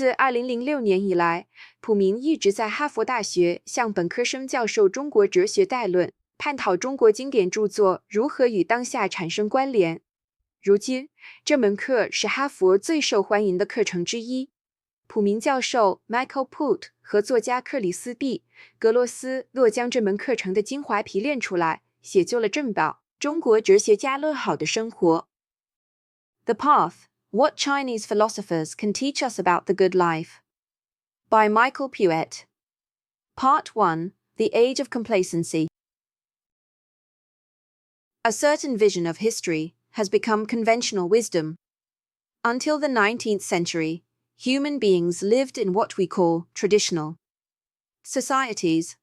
自2006年以来，普鸣一直在哈佛大学向本科生教授中国哲学概论，探讨中国经典著作如何与当下产生关联。如今，这门课是哈佛最受欢迎的课程之一。普鸣教授 Michael Puett 和作家克里斯蒂、格罗斯·洛将这门课程的精华提炼出来，写就了正报《中国哲学家论好的生活》。The Path: What Chinese Philosophers Can Teach Us About the Good Life by Michael Puett. Part 1: The Age of Complacency. A certain vision of history has become conventional wisdom. Until the 19th century, human beings lived in what we call traditional societies.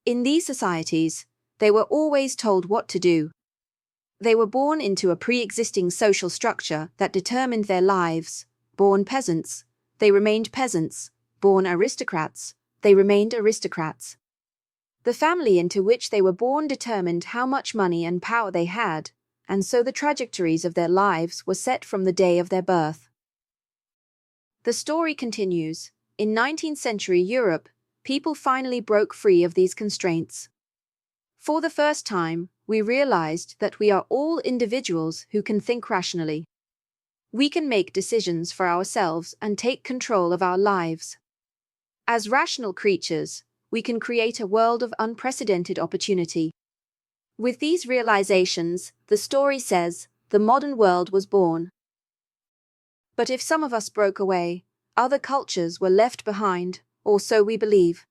In these societies, they were always told what to do. They were born into a pre-existing social structure that determined their lives. Born peasants, they remained peasants. Born aristocrats, they remained aristocrats. The family into which they were born determined how much money and power they had, and so the trajectories of their lives were set from the day of their birth. The story continues. In 19th century Europe, people finally broke free of these constraints. For the first time, we realized that we are all individuals who can think rationally. We can make decisions for ourselves and take control of our lives. As rational creatures, we can create a world of unprecedented opportunity. With these realizations, the story says, the modern world was born. But if some of us broke away, other cultures were left behind, or so we believe.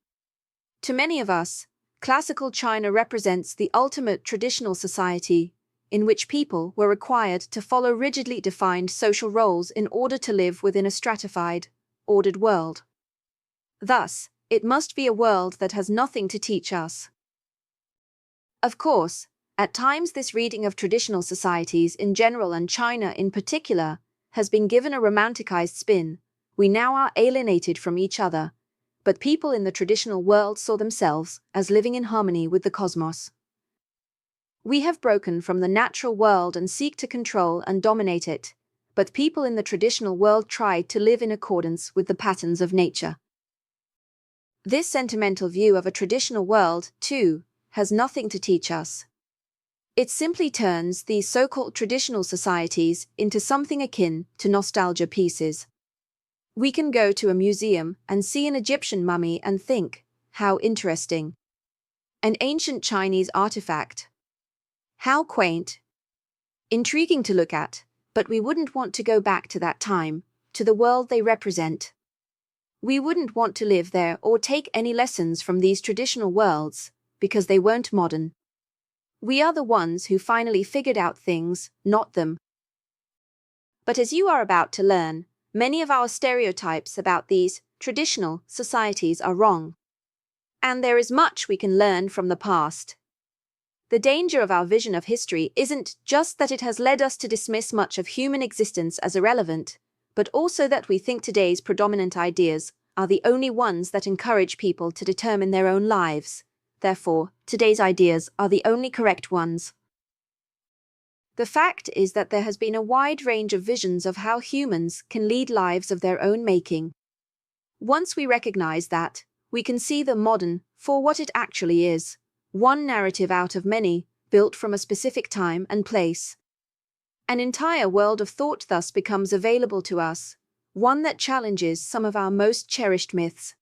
To many of us, classical China represents the ultimate traditional society, in which people were required to follow rigidly defined social roles in order to live within a stratified, ordered world. Thus, it must be a world that has nothing to teach us. Of course, at times this reading of traditional societies in general and China in particular has been given a romanticized spin. We now are alienated from each other, but people in the traditional world saw themselves as living in harmony with the cosmos. We have broken from the natural world and seek to control and dominate it, but people in the traditional world tried to live in accordance with the patterns of nature. This sentimental view of a traditional world, too, has nothing to teach us. It simply turns these so-called traditional societies into something akin to nostalgia pieces. We can go to a museum and see an Egyptian mummy and think, how interesting. An ancient Chinese artifact. How quaint. Intriguing to look at, but we wouldn't want to go back to that time, to the world they represent. We wouldn't want to live there or take any lessons from these traditional worlds, because they weren't modern. We are the ones who finally figured out things, not them. But as you are about to learn, many of our stereotypes about these traditional societies are wrong. And there is much we can learn from the past. The danger of our vision of history isn't just that it has led us to dismiss much of human existence as irrelevant, but also that we think today's predominant ideas are the only ones that encourage people to determine their own lives. Therefore, today's ideas are the only correct ones. The fact is that there has been a wide range of visions of how humans can lead lives of their own making. Once we recognize that, we can see the modern for what it actually is, one narrative out of many, built from a specific time and place. An entire world of thought thus becomes available to us, one that challenges some of our most cherished myths.